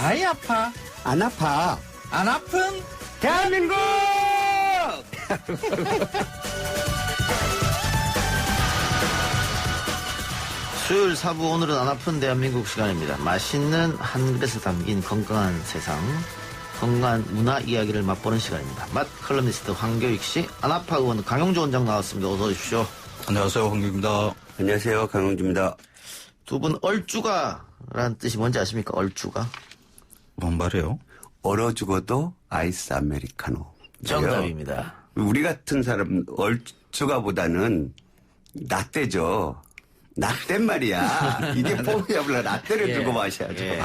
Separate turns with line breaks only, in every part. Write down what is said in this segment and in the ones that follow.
많이 아파.
안 아파.
안 아픈
대한민국!
수요일 4부 오늘은 안 아픈 대한민국 시간입니다. 맛있는 한 그릇에 담긴 건강한 세상, 건강한 문화 이야기를 맛보는 시간입니다. 맛 컬럼니스트 황교익 씨, 안아파 의원 강용주 원장 나왔습니다. 어서 오십시오.
안녕하세요, 황교익입니다.
안녕하세요, 강용주입니다.
두 분 얼쭈가라는 뜻이 뭔지 아십니까? 얼쭈가?
뭔 말이에요?
얼어 죽어도 아이스 아메리카노.
정답입니다.
우리 같은 사람 얼추가보다는 라떼죠. 라떼 말이야. 이게 폼이야블라 라떼를 두고 마셔야죠.
예.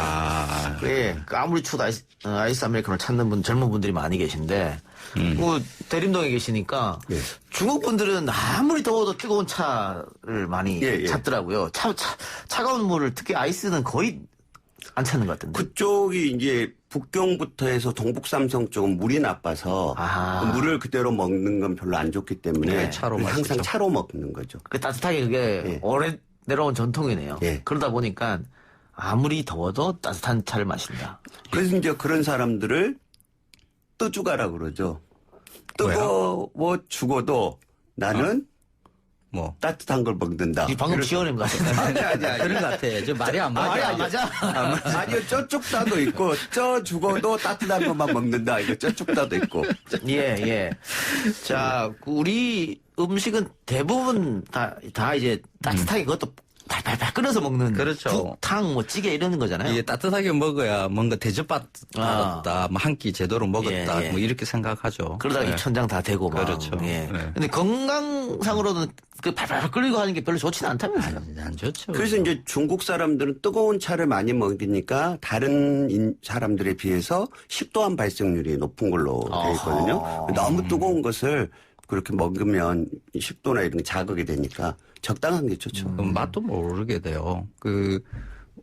예. 아무리 추도 아이스 아메리카노 찾는 분, 젊은 분들이 많이 계신데, 대림동에 계시니까, 중국 분들은 아무리 더워도 뜨거운 차를 많이 찾더라고요. 차가운 물을, 특히 아이스는 거의 안 찾는 것 같은데.
그쪽이 이제 북경부터 해서 동북삼성 쪽은 물이 나빠서 물을 그대로 먹는 건 별로 안 좋기 때문에
차로
항상
마시죠.
차로 먹는 거죠.
따뜻하게 그게 오래 내려온 전통이네요. 그러다 보니까 아무리 더워도 따뜻한 차를 마신다.
그래서 이제 그런 사람들을 뜨주가라 그러죠. 뜨거워 죽어도 나는
뭐
따뜻한 걸 먹는다.
이 방금 지어낸 거 같은데.
아니.
그런 것 같아. 저 말이 안 맞아.
말이 안 맞아.
아니요, 저쪽 다도 있고, 저 죽어도 따뜻한 것만 먹는다. 이거 저쪽 다도 있고.
예. 자, 우리 음식은 대부분 다 이제 따뜻하게 그것도 팔팔팔 끓여서 먹는.
그렇죠.
국, 탕, 뭐 찌개 이러는 거잖아요.
이게 따뜻하게 먹어야 뭔가 대접받았다, 뭐 한 끼 제대로 먹었다, 뭐 이렇게 생각하죠.
그러다가 입천장 다 되고 막.
그렇죠.
근데 건강상으로는 그 팔팔 끓이고 하는 게 별로 좋지는 않다면서요.
안 좋죠.
그래서 이제 중국 사람들은 뜨거운 차를 많이 먹으니까 다른 사람들에 비해서 식도암 발생률이 높은 걸로 되어 있거든요. 너무 뜨거운 것을 그렇게 먹으면 식도나 이런 게 자극이 되니까 적당한 게 좋죠.
맛도 모르게 돼요. 그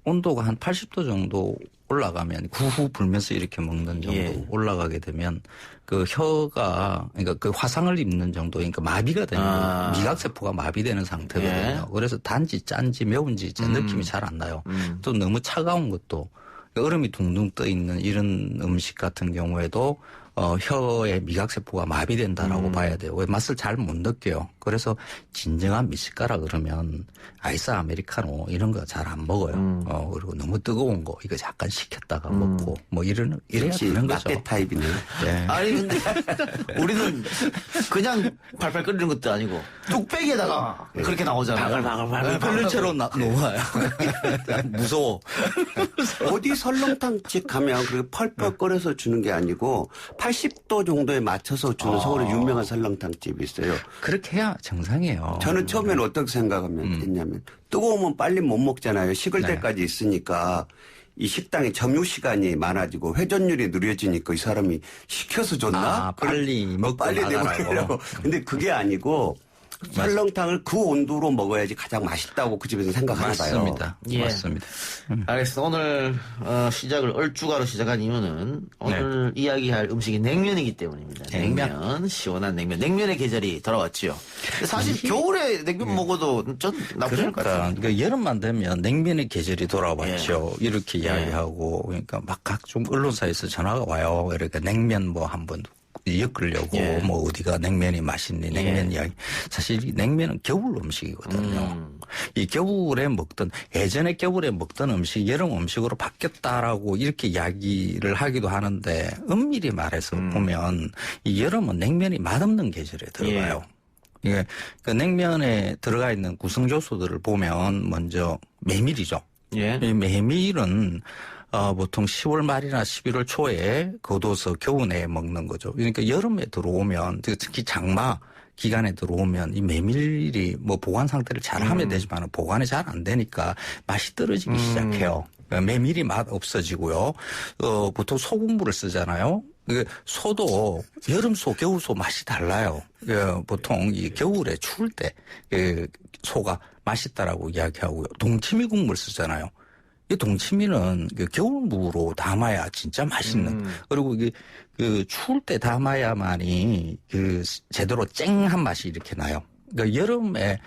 온도가 한 80도 정도 올라가면 구후 불면서 이렇게 먹는 정도 올라가게 되면 그 혀가 그러니까 그 화상을 입는 정도 그러니까 마비가 되는 거예요. 미각세포가 마비되는 상태거든요. 그래서 단지 짠지 매운지 제 느낌이 잘 안 나요. 또 너무 차가운 것도 얼음이 둥둥 떠 있는 이런 음식 같은 경우에도 혀의 미각세포가 마비된다라고 봐야 돼요. 왜 맛을 잘 못 느껴요. 그래서 진정한 미식가라 그러면 아이스 아메리카노 이런 거 잘 안 먹어요. 그리고 너무 뜨거운 거 이거 약간 식혔다가 먹고 뭐 이래야 되는 거죠.
라떼 타입이네요.
아니 근데 우리는 그냥 팔팔 끓이는 것도 아니고 뚝배기에다가 그렇게 나오잖아요. 바글바글
펠루체로 놓아요. 무서워.
어디 설렁탕집 가면 그렇게 펄펄 끓여서 주는 게 아니고 80도 정도에 맞춰서 주는 서울에 유명한 설렁탕집이 있어요.
그렇게 해야 정상이에요.
저는 처음에는 어떻게 생각했냐면 뜨거우면 빨리 못 먹잖아요. 식을 때까지 있으니까 이 식당에 점유 시간이 많아지고 회전율이 느려지니까 이 사람이 시켜서 줬나?
빨리 먹고
빨리 내보려고. 근데 그게 아니고 설렁탕을 그 온도로 먹어야지 가장 맛있다고 그 집에서 생각하나 봐요.
맞습니다. 맞습니다.
알겠습니다. 오늘 시작을 얼쭈가로 시작한 이유는 오늘 이야기할 음식이 냉면이기 때문입니다. 냉면. 시원한 냉면. 냉면의 계절이 돌아왔죠. 사실 겨울에 냉면 먹어도 전 나쁘지 않을 것 같아요.
그러니까 여름만 되면 냉면의 계절이 돌아왔죠. 이렇게 이야기하고 그러니까 막 각종 언론사에서 전화가 와요. 그러니까 냉면 뭐 한번 엮으려고 뭐 어디가 냉면이 맛있니 냉면 이야기. 사실 이 냉면은 겨울 음식이거든요. 이 겨울에 먹던 예전에 겨울에 먹던 음식 여름 음식으로 바뀌었다라고 이렇게 이야기를 하기도 하는데 엄밀히 말해서 보면 이 여름은 냉면이 맛없는 계절에 들어가요. 이게 그 냉면에 들어가 있는 구성요소들을 보면 먼저 메밀이죠. 이 메밀은 보통 10월 말이나 11월 초에 거둬서 겨우내에 먹는 거죠. 그러니까 여름에 들어오면 특히 장마 기간에 들어오면 이 메밀이 뭐 보관 상태를 잘 하면 되지만 보관이 잘 안 되니까 맛이 떨어지기 시작해요. 메밀이 맛 없어지고요. 보통 소금물을 쓰잖아요. 소도 여름소, 겨울소 맛이 달라요. 보통 이 겨울에 추울 때 소가 맛있다라고 이야기하고요. 동치미 국물 쓰잖아요. 이 동치미는 겨울무로 담아야 진짜 맛있는. 그리고 이게 추울 때 담아야만이 제대로 쨍한 맛이 이렇게 나요. 그러니까 여름에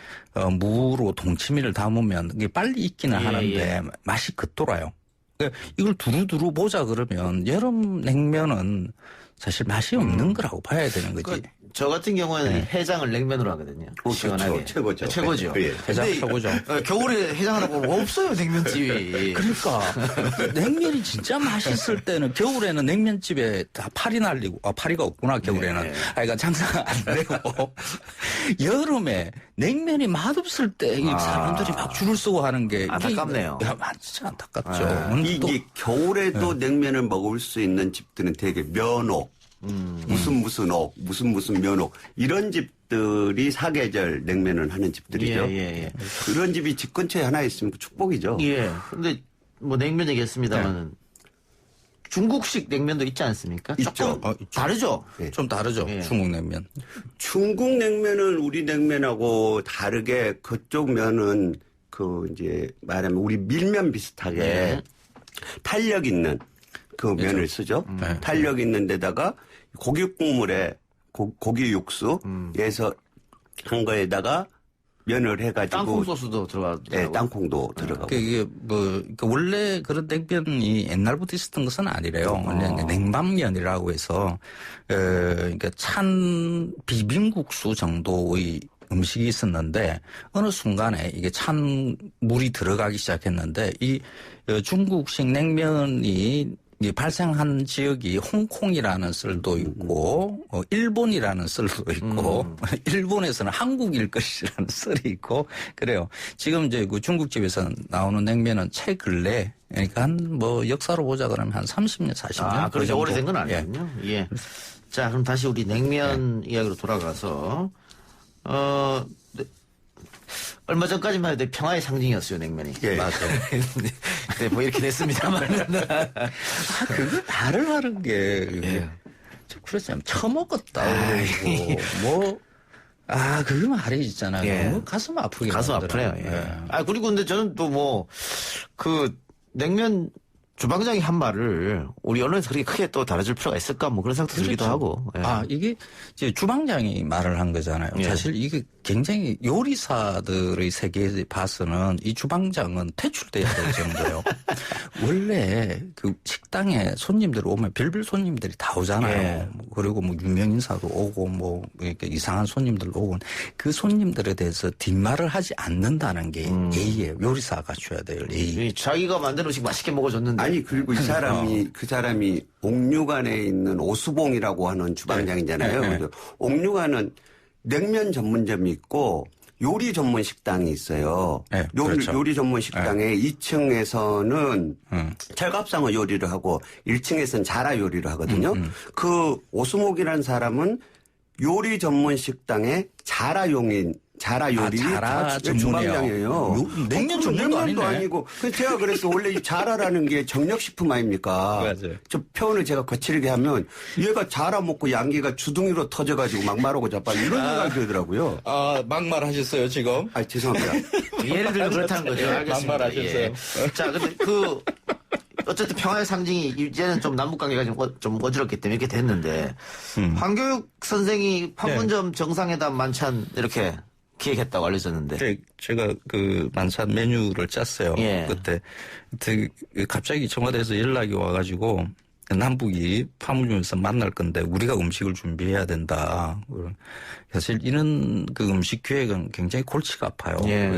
무로 동치미를 담으면 이게 빨리 익기는 하는데 맛이 겉돌아요. 그러니까 이걸 두루두루 보자 그러면 여름 냉면은 사실 맛이 없는 거라고 봐야 되는 거지.
그러니까 저 같은 경우에는 해장을 냉면으로 하거든요. 시원하게.
최고죠.
최고죠.
예.
해장
근데
최고죠.
겨울에 해장을 하고 없어요, 냉면집이.
그러니까 냉면이 진짜 맛있을 때는 겨울에는 냉면집에 다 파리 날리고 파리가 없구나 겨울에는.
네.
그러니까 장사가 안 되고 여름에 냉면이 맛없을 때 이 사람들이 막 줄을 서고 하는 게
안타깝네요.
진짜 안타깝죠.
이게 겨울에도 냉면을 먹을 수 있는 집들은 되게 면옥, 무슨 옥, 무슨 면옥 이런 집들이 사계절 냉면을 하는 집들이죠.
예.
그런 집이 집 근처에 하나 있으면 축복이죠.
예. 근데 뭐 냉면 얘기했습니다만 중국식 냉면도 있지 않습니까?
있죠.
조금 다르죠.
좀 다르죠.
예.
중국 냉면.
중국 냉면은 우리 냉면하고 다르게 그쪽 면은 그 이제 말하면 우리 밀면 비슷하게
네.
탄력 있는 그 면을 쓰죠. 탄력 있는 데다가 고기 국물에 고기 육수에서 한 거에다가 면을 해가지고
땅콩 소스도 들어가고.
네, 땅콩도 들어가고.
이게 그러니까 원래 그런 냉면이 옛날부터 있었던 것은 아니래요. 원래 냉방면이라고 해서 그러니까 찬 비빔국수 정도의 음식이 있었는데 어느 순간에 이게 찬 물이 들어가기 시작했는데 이 중국식 냉면이 발생한 지역이 홍콩이라는 썰도 있고 일본이라는 썰도 있고 일본에서는 한국일 것이라는 썰이 있고 그래요. 지금 이제 그 중국집에서 나오는 냉면은 최근래 그러니까 한 뭐 역사로 보자 그러면 한 30년 40년
그렇게 오래된 건 아니군요. 예. 자, 그럼 다시 우리 냉면 이야기로 돌아가서 얼마 전까지만 해도 평화의 상징이었어요, 냉면이.
예.
맞아요.
네, 뭐 이렇게 됐습니다만.
그거 말을 하는 게 그렇지 처먹었다 그러고 그거 말이 있잖아요.
예.
너무 가슴 아프게
가슴 아프네요. 예. 그리고 근데 저는 또 그 냉면 주방장이 한 말을 우리 언론에서 그렇게 크게 또 달아줄 필요가 있을까 뭐 그런 생각도 들기도 하고. 예.
이게 이제 주방장이 말을 한 거잖아요.
예.
사실 이게 굉장히 요리사들의 세계에 봐서는 이 주방장은 퇴출돼야 될 정도예요. 원래 그 식당에 손님들 오면 별별 손님들이 다 오잖아요.
예.
그리고 뭐 유명 인사도 오고 뭐 이렇게 이상한 손님들 오고 그 손님들에 대해서 뒷말을 하지 않는다는 게 예의예요. 요리사가 줘야 될 예의.
자기가 만든 음식 맛있게 먹어줬는데.
아니 그리고 그 사람이 옥류관에 있는 오수봉이라고 하는 주방장이잖아요. 그래서 옥류관은 냉면 전문점이 있고 요리 전문 식당이 있어요.
네, 그렇죠.
요리 전문 식당에 2층에서는 철갑상어 요리를 하고 1층에서는 자라 요리를 하거든요. 그 오수목이라는 사람은 요리 전문 식당에 자라 요리
자라
주방장이에요.
냉면 전문도
냉면도
아니네.
아니고. 그래서 제가 그래서 원래 이 자라라는 게 정력식품 아닙니까?
맞아요.
저 표현을 제가 거칠게 하면 얘가 자라 먹고 양기가 주둥이로 터져가지고 막 마르고 자빠 이런 생각이 들더라고요.
막말하셨어요 지금?
죄송합니다.
예를 들면 그렇다는 거죠. 알겠습니다.
막말하셨어요.
예. 자, 근데 어쨌든 평화의 상징이 이제는 좀 남북관계가 좀 어지럽기 때문에 이렇게 됐는데 황교육 선생이 판문점 정상회담 만찬 이렇게 기획했다고 알려졌는데.
제가 그 만찬 메뉴를 짰어요.
예.
그때 갑자기 청와대에서 연락이 와가지고 남북이 판문점에서 만날 건데 우리가 음식을 준비해야 된다. 사실 이런 그 음식 기획은 굉장히 골치가 아파요.
예.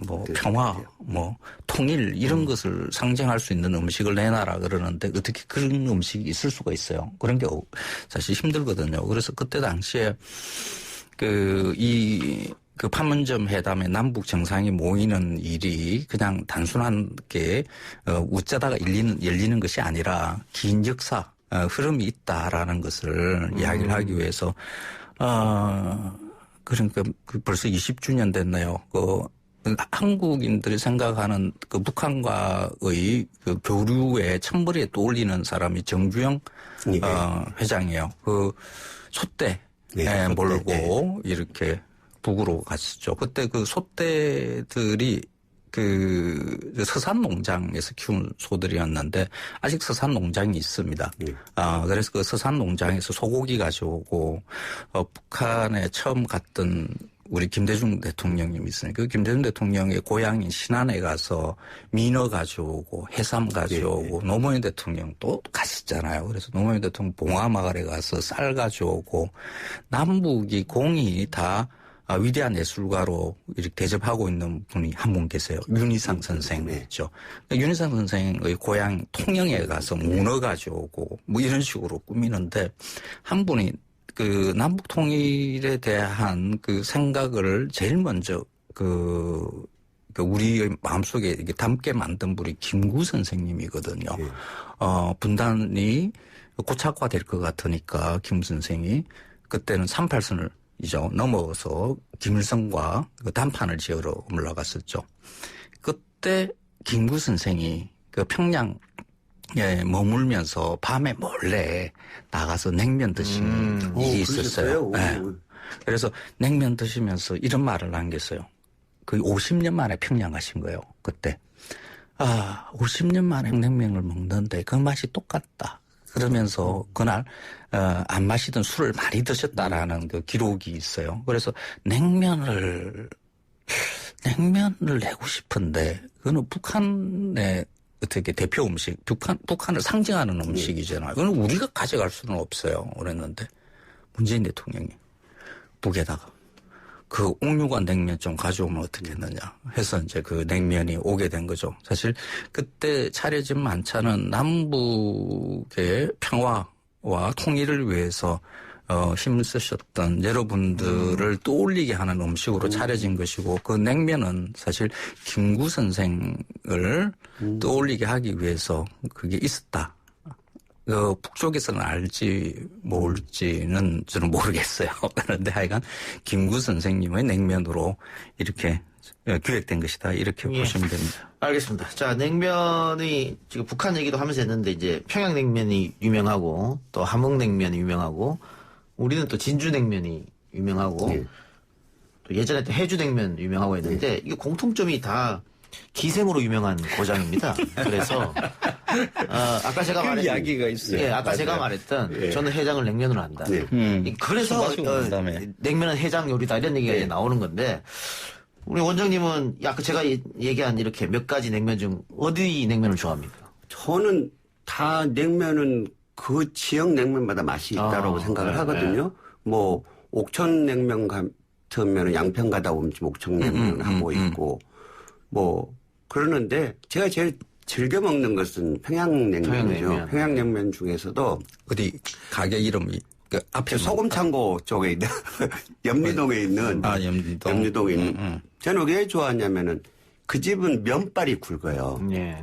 뭐 평화, 뭐 통일 이런 것을 상징할 수 있는 음식을 내놔라 그러는데 어떻게 그런 음식이 있을 수가 있어요. 그런 게 사실 힘들거든요. 그래서 그때 당시에 그 판문점 회담에 남북 정상이 모이는 일이 그냥 단순하게 웃자다가 열리는 것이 아니라 긴 역사 흐름이 있다라는 것을 이야기를 하기 위해서 그러니까 벌써 20주년 됐네요. 한국인들이 생각하는 그 북한과의 그 교류의 첫머리에 떠올리는 사람이 정주영 회장이에요. 그 소떼 몰고 이렇게 북으로 갔었죠. 그때 그 소떼들이 그 서산 농장에서 키운 소들이었는데 아직 서산 농장이 있습니다. 그래서 그 서산 농장에서 소고기 가져오고 북한에 처음 갔던 우리 김대중 대통령님이 있으니까 그 김대중 대통령의 고향인 신안에 가서 민어 가져오고 해삼 가져오고 노무현 대통령 또 갔었잖아요. 그래서 노무현 대통령 봉화마을에 가서 쌀 가져오고 남북이 공이 다 위대한 예술가로 이렇게 대접하고 있는 분이 한 분 계세요. 윤희상 선생이죠. 그러니까 윤희상 선생의 고향 통영에 가서 문어 가져오고 뭐 이런 식으로 꾸미는데 한 분이 그 남북 통일에 대한 그 생각을 제일 먼저 우리의 마음속에 이렇게 담게 만든 분이 김구 선생님이거든요. 분단이 고착화될 것 같으니까 김 선생이 그때는 38선을 넘어서 김일성과 그 단판을 지으러 올라갔었죠. 그때 김구 선생이 그 평양에 머물면서 밤에 몰래 나가서 냉면 드신 일이 있었어요. 네. 그래서 냉면 드시면서 이런 말을 남겼어요. 거의 50년 만에 평양 가신 거예요. 그때. 50년 만에 냉면을 먹는데 그 맛이 똑같다. 그러면서 그날 안 마시던 술을 많이 드셨다라는 그 기록이 있어요. 그래서 냉면을 내고 싶은데 그거는 북한의 어떻게 대표 음식, 북한을 상징하는 음식이잖아요. 그건 우리가 가져갈 수는 없어요. 그랬는데 문재인 대통령이 북에다가 그 옥류관 냉면 좀 가져오면 어떻겠느냐 해서 이제 그 냉면이 오게 된 거죠. 사실 그때 차려진 만찬은 남북의 평화와 통일을 위해서 힘을 쓰셨던 여러분들을 떠올리게 하는 음식으로 차려진 것이고 그 냉면은 사실 김구 선생을 떠올리게 하기 위해서 그게 있었다. 북쪽에서는 알지 모를지는 저는 모르겠어요. 그런데 하여간 김구 선생님의 냉면으로 이렇게 기획된 것이다. 이렇게 보시면 됩니다.
알겠습니다. 자, 냉면이 지금 북한 얘기도 하면서 했는데 이제 평양냉면이 유명하고 또 함흥냉면이 유명하고 우리는 또 진주냉면이 유명하고 또 예전에 또 해주냉면 유명하고 했는데 이게 공통점이 다 기생으로 유명한 고장입니다. 그래서 아까 제가 말했던
이야기가 있어요.
예, 아까 제가 말했던 저는 해장을 냉면으로 한다. 그래서 냉면은 해장 요리다 이런 얘기가 나오는 건데 우리 원장님은 아까 제가 얘기한 이렇게 몇 가지 냉면 중 어디 냉면을 좋아합니까?
저는 다 냉면은 그 지역 냉면마다 맛이 있다라고 생각을 하거든요. 뭐 옥천냉면 같으면 양평 가다 보면 옥천냉면 하고 있고 뭐 그러는데 제가 제일 즐겨 먹는 것은 평양냉면이죠. 평양냉면 중에서도
어디 가게 이름이 그 앞에
소금창고 쪽에 있는 염리동에 있는 염리동에 있는 저는 왜 좋아하냐면은 그 집은 면발이 굵어요.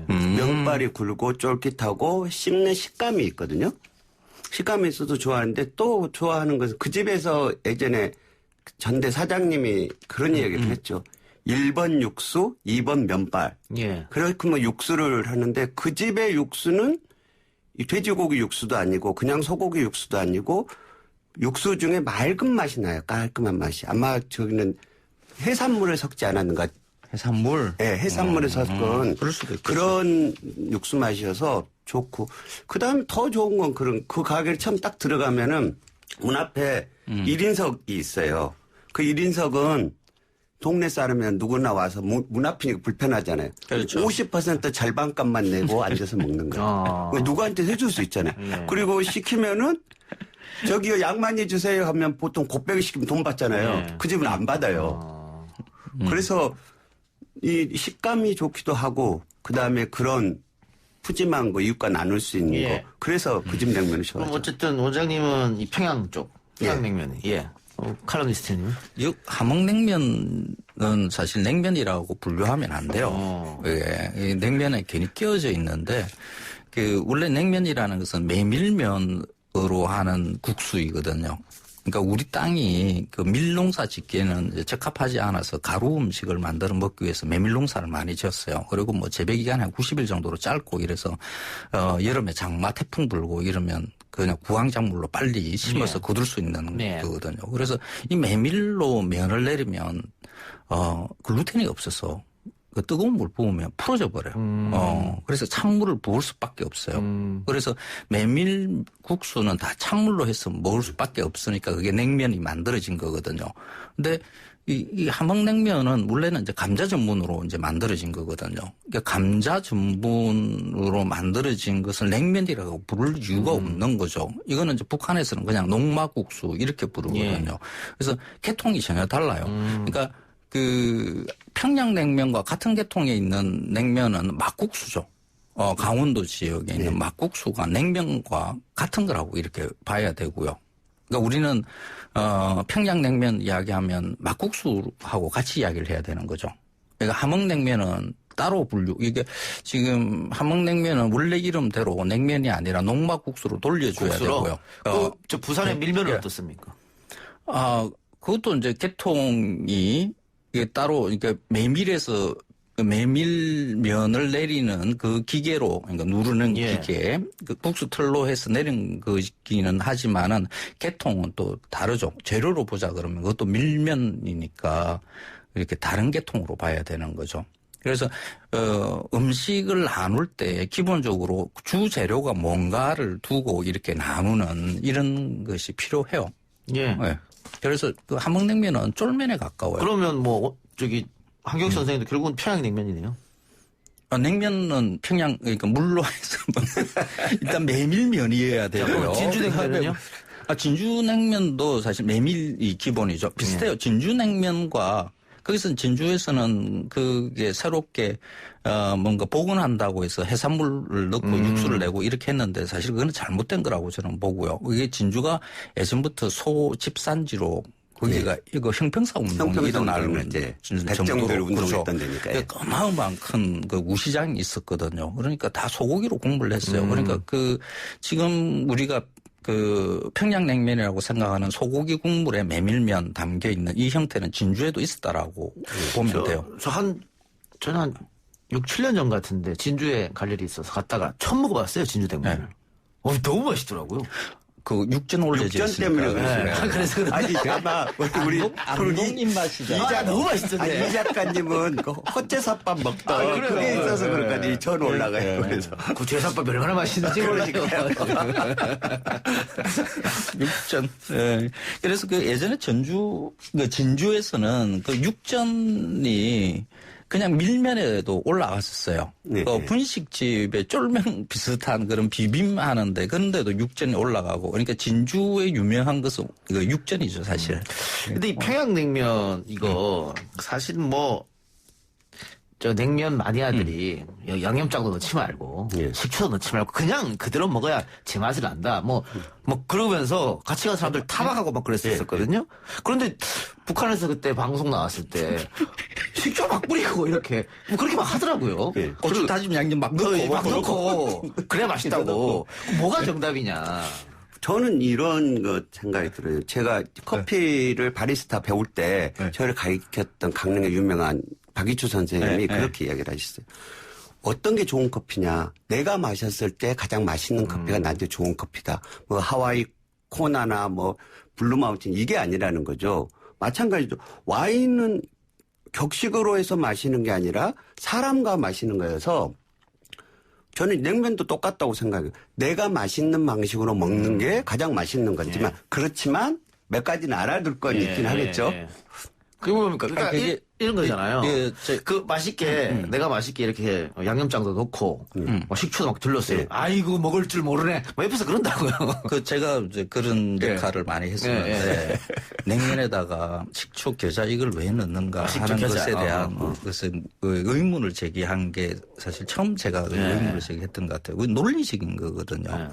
면발이 굵고 쫄깃하고 씹는 식감이 있거든요. 식감이 있어도 좋아하는데 또 좋아하는 것은 그 집에서 예전에 전대 사장님이 그런 얘기를 했죠. 1번 육수, 2번 면발. 그렇게 뭐 육수를 하는데 그 집의 육수는 돼지고기 육수도 아니고 그냥 소고기 육수도 아니고 육수 중에 맑은 맛이 나요. 깔끔한 맛이. 아마 저기는 해산물을 섞지 않았는가.
해산물?
네, 해산물을 섞은 그런 육수 맛이어서 좋고. 그 다음에 더 좋은 건 그 가게를 처음 딱 들어가면은 문 앞에 1인석이 있어요. 그 1인석은 동네 사람이면 누구나 와서 문 앞이니까 불편하잖아요.
그렇죠.
50% 절반값만 내고 앉아서 먹는 거예요. 누구한테 해줄 수 있잖아요. 그리고 시키면은 저기요 양 많이 주세요 하면 보통 곱빼기 시키면 돈 받잖아요. 그 집은 안 받아요. 그래서 이 식감이 좋기도 하고 그다음에 그런 푸짐한 거 이웃과 나눌 수 있는 거. 그래서 그 집 냉면을 좋아하죠.
그럼 어쨌든 원장님은 이 평양 쪽 평양냉면. 칼럼니스트님.
함흥냉면은 사실 냉면이라고 분류하면 안 돼요. 이 냉면에 괜히 끼어져 있는데 원래 냉면이라는 것은 메밀면으로 하는 국수이거든요. 그러니까 우리 땅이 그 밀농사 짓기에는 적합하지 않아서 가루 음식을 만들어 먹기 위해서 메밀농사를 많이 지었어요. 그리고 뭐 재배 기간이 한 90일 정도로 짧고 이래서 여름에 장마 태풍 불고 이러면 그냥 구황작물로 빨리 심어서 거둘 수 있는 거거든요. 그래서 이 메밀로 면을 내리면 글루텐이 없어서 그 뜨거운 물 부으면 풀어져 버려요. 그래서 찬물을 부을 수밖에 없어요. 그래서 메밀 국수는 다 찬물로 해서 먹을 수밖에 없으니까 그게 냉면이 만들어진 거거든요. 근데 이 함흥냉면은 원래는 이제 감자 전분으로 이제 만들어진 거거든요. 그러니까 감자 전분으로 만들어진 것을 냉면이라고 부를 이유가 없는 거죠. 이거는 이제 북한에서는 그냥 농막국수 이렇게 부르거든요. 그래서 계통이 전혀 달라요. 그러니까 그 평양냉면과 같은 계통에 있는 냉면은 막국수죠. 강원도 지역에 있는 막국수가 냉면과 같은 거라고 이렇게 봐야 되고요. 그러니까 우리는 평양냉면 이야기하면 막국수하고 같이 이야기를 해야 되는 거죠. 그러니까 함흥냉면은 따로 분류. 이게 지금 함흥냉면은 원래 이름대로 냉면이 아니라 농막국수로 돌려줘야
국수로?
되고요.
저 부산의 밀면은 어떻습니까?
그것도 이제 계통이 이게 따로 그러니까 메밀에서 메밀면을 내리는 그 기계로, 그러니까 누르는 기계, 그 국수 틀로 해서 내린 거기는 하지만은 계통은 또 다르죠. 재료로 보자 그러면 그것도 밀면이니까 이렇게 다른 계통으로 봐야 되는 거죠. 그래서 음식을 나눌 때 기본적으로 주 재료가 뭔가를 두고 이렇게 나누는 이런 것이 필요해요.
예.
네. 그래서 그 함흥냉면은 쫄면에 가까워요.
그러면 뭐 한경 선생님도 결국은 평양냉면이네요.
냉면은 평양, 그러니까 물로 해서 일단 메밀면이어야 되고요.
진주냉면은요?
진주냉면도 사실 메밀이 기본이죠. 비슷해요. 진주냉면과 거기서는 진주에서는 그게 새롭게 뭔가 복원한다고 해서 해산물을 넣고 육수를 내고 이렇게 했는데 사실 그거는 잘못된 거라고 저는 보고요. 이게 진주가 예전부터 소 집산지로 거기가 이거 형평사 운동이 일어나는
백정들 운동했던 데니까요.
어마어마한 큰 그 우시장이 있었거든요. 그러니까 다 소고기로 공부를 했어요. 그러니까 그 지금 우리가 그 평양냉면이라고 생각하는 소고기 국물에 메밀면 담겨 있는 이 형태는 진주에도 있었다라고 보면 돼요.
저는 한 6, 7년 전 같은데 진주에 갈 일이 있어서 갔다가 처음 먹어봤어요, 진주냉면을.
네.
너무 맛있더라고요.
그 육전 올려져
때문에
있으니까.
그래서
아니 아마 우리
안동 입맛이죠.
너무 맛있던데.
이 작가님은 그 헛제사밥 먹던 그게 있어서 그런가 전 올라가요. 그래서
그 제사밥 얼마나 맛있는지 몰라요.
육전. 네. 그래서 그 예전에 진주에서는 그 육전이 그냥 밀면에도 올라갔었어요.
네.
분식집에 쫄면 비슷한 그런 비빔 하는데 그런데도 육전이 올라가고 그러니까 진주의 유명한 것은 이거 육전이죠, 사실.
근데 이 평양냉면 이거 사실 저 냉면 마니아들이 양념장도 넣지 말고 식초도 넣지 말고 그냥 그대로 먹어야 제맛을 안다. 그러면서 같이 간 사람들 타박하고 막 그랬었거든요. 그런데 북한에서 그때 방송 나왔을 때 식초 막 뿌리고 이렇게 그렇게 막 하더라고요.
고추 다진 양념 막 넣고
그래야 맛있다고. 뭐가 정답이냐.
저는 이런 거 생각이 들어요. 제가 커피를 바리스타 배울 때 저를 가르쳤던 강릉의 유명한 박이추 선생님이 그렇게 이야기를 하셨어요. 어떤 게 좋은 커피냐. 내가 마셨을 때 가장 맛있는 커피가 나한테 좋은 커피다. 하와이 코나나 블루마운틴 이게 아니라는 거죠. 마찬가지로 와인은 격식으로 해서 마시는 게 아니라 사람과 마시는 거여서 저는 냉면도 똑같다고 생각해요. 내가 맛있는 방식으로 먹는 게 가장 맛있는 거지만 그렇지만 몇 가지는 알아둘 건 있긴 하겠죠.
그게 뭡니까? 그러니까 이런 거잖아요. 내가 맛있게 이렇게 양념장도 넣고, 식초도 막 둘렀어요. 아이고, 먹을 줄 모르네. 옆에서 그런다고요.
제가 이제 그런 역할을 많이 했었는데, 냉면에다가 식초, 겨자 이걸 왜 넣는가 하는 것에 대한 의문을 제기한 게 사실 처음 제가 의문을 제기했던 것 같아요. 논리적인 거거든요.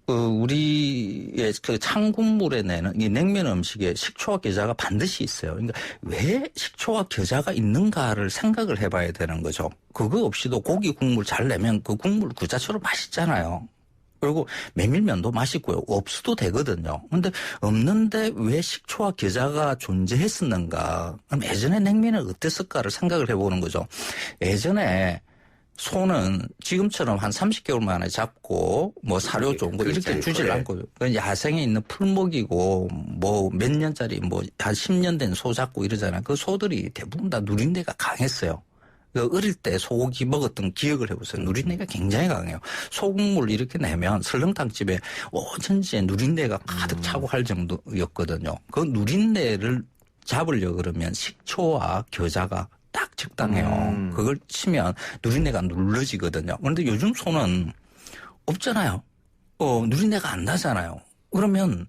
우리의 그 창군물에 내는 이 냉면 음식에 식초와 겨자가 반드시 있어요. 그러니까 왜 식초와 겨자가 있는가를 생각을 해봐야 되는 거죠. 그거 없이도 고기 국물 잘 내면 그 국물 그 자체로 맛있잖아요. 그리고 메밀면도 맛있고요. 없어도 되거든요. 근데 없는데 왜 식초와 겨자가 존재했었는가. 그럼 예전에 냉면은 어땠을까를 생각을 해보는 거죠. 예전에 소는 지금처럼 한 30개월 만에 잡고 사료 좋은 거 이렇게 주질 않고 야생에 있는 풀목이고 몇 년짜리 한 10년 된 소 잡고 이러잖아요. 그 소들이 대부분 다 누린내가 강했어요. 어릴 때 소고기 먹었던 기억을 해보세요. 누린내가 굉장히 강해요. 소국물 이렇게 내면 설렁탕집에 전지에 누린내가 가득 차고 할 정도였거든요. 그 누린내를 잡으려 그러면 식초와 겨자가 딱 적당해요. 그걸 치면 누린내가 눌러지거든요. 그런데 요즘 소는 없잖아요. 누린내가 안 나잖아요. 그러면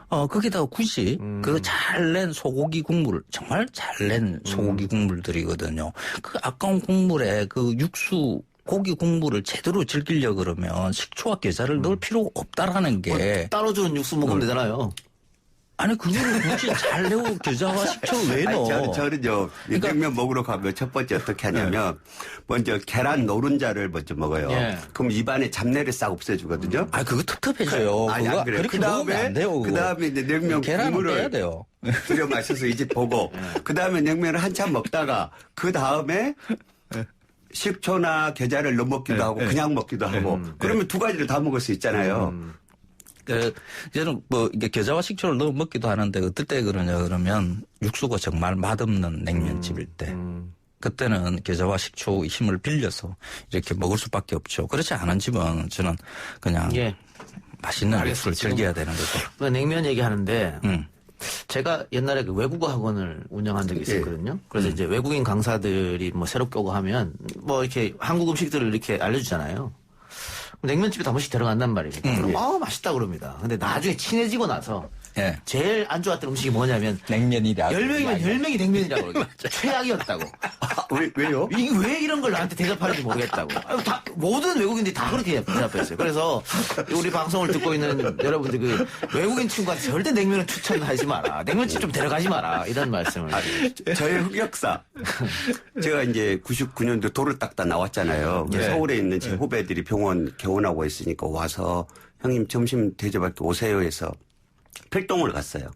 거기다가 굳이 그 잘 낸 소고기 국물, 정말 잘 낸 소고기 국물들이거든요. 그 아까운 국물에 그 육수 고기 국물을 제대로 즐기려 그러면 식초와 겨자를 넣을 필요가 없다라는 게.
따로 주는 육수 먹으면 되잖아요.
아니 그거를 굳이 잘 내고 겨자와 식초를 왜 넣어?
저는요, 냉면 먹으러 가면 첫 번째 어떻게 하냐면, 먼저 계란 노른자를 먼저 먹어요.
예.
그럼 입안에 잡내를 싹 없애주거든요.
아 그거 텁텁해져요.
아니, 안 그래요.
그렇게 먹으면 안 돼요. 그거.
그 다음에 이제 냉면
계란은 빼야
국물을
돼요.
들여 마셔서 이제 보고, 그 다음에 냉면을 한참 먹다가, 그 다음에 식초나 겨자를 넣어 먹기도 하고, 그냥 먹기도 하고, 그러면 두 가지를 다 먹을 수 있잖아요.
저는 뭐 이게 겨자와 식초를 넣어 먹기도 하는데 어떨 때 그러냐 그러면 육수가 정말 맛없는 냉면집일 때 그때는 겨자와 식초의 힘을 빌려서 이렇게 먹을 수밖에 없죠. 그렇지 않은 집은 저는 그냥
예.
맛있는
알겠습니다.
육수를 즐겨야 되는 거죠.
그 냉면 얘기하는데
음.
제가 옛날에 그 외국어 학원을 운영한 적이 있었거든요. 그래서 이제 외국인 강사들이 뭐 새롭게 오고 하면 뭐 이렇게 한국 음식들을 이렇게 알려주잖아요. 냉면집에 한 번씩 들어간단 말이에요. 그럼 맛있다 그럽니다. 근데 나중에 친해지고 나서
예.
제일 안 좋았던 음식이 뭐냐면
냉면이라.
10명이면 10명이 냉면이라고 그러죠. 최악이었다고.
왜요?
이게 왜 이런 걸 나한테 대답하는지 모르겠다고. 다, 모든 외국인들이 다 그렇게 대답했어요. 그래서 우리 방송을 듣고 있는 여러분들 그 외국인 친구한테 절대 냉면을 추천하지 마라. 냉면집 좀 데려가지 마라. 이런 말씀을.
저의 흑역사. 제가 이제 99년도 돌을 닦다 나왔잖아요.
네.
서울에 있는 제 후배들이 병원 개원하고 있으니까 와서 형님 점심 대접할 게 오세요 해서 필동을 갔어요.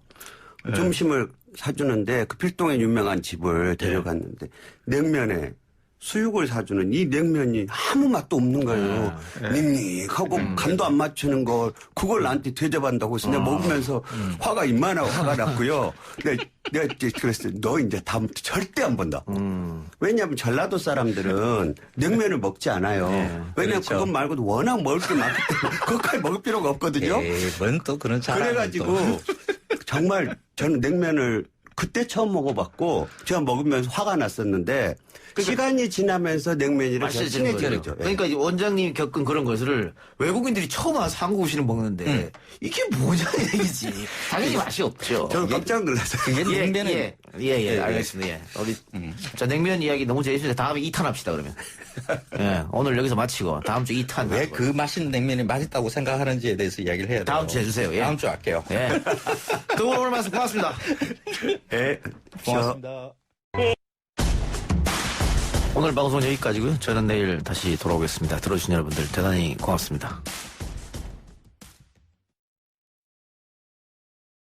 점심을 사주는데 그 필동에 유명한 집을 데려갔는데 냉면에 수육을 사주는 이 냉면이 아무 맛도 없는 거예요. 닝닝하고 간도 안 맞추는 거 그걸 나한테 대접한다고 해서 내가 먹으면서 화가 이만하고 화가 났고요. 내가 이제 그랬어요. 너 이제 다음부터 절대 안 본다. 왜냐하면 전라도 사람들은 냉면을 먹지 않아요. 왜냐하면
그렇죠.
그것 말고도 워낙 먹을 게 많기 때문에 그것까지 먹을 필요가 없거든요.
뭔 또 그런 자랑을
그래가지고 정말 저는 냉면을 그때 처음 먹어봤고 제가 먹으면서 화가 났었는데 시간이 지나면서 냉면이랑
맛있어지는
친해지는
거죠.
거죠.
그러니까 이 원장님이 겪은 그런 것을 외국인들이 처음 와서 한국 음식을 먹는데 이게 뭐냐는 얘기지. 당연히 맛이 없죠.
저는 깜짝 놀랐어요.
그게
예,
냉면은
예, 알겠습니다. 예. 우리, 자, 냉면 이야기 너무 재밌으니까 다음에 2탄 합시다, 그러면. 예, 오늘 여기서 마치고, 다음 주 2탄.
왜 그 맛있는 냉면이 맛있다고 생각하는지에 대해서 이야기를 해야 돼요.
다음 주에 해주세요. 예.
다음 주 할게요.
예. 두 분 오늘 말씀 고맙습니다.
예.
고맙습니다.
오늘 방송 여기까지고요. 저는 내일 다시 돌아오겠습니다. 들어주신 여러분들 대단히 고맙습니다.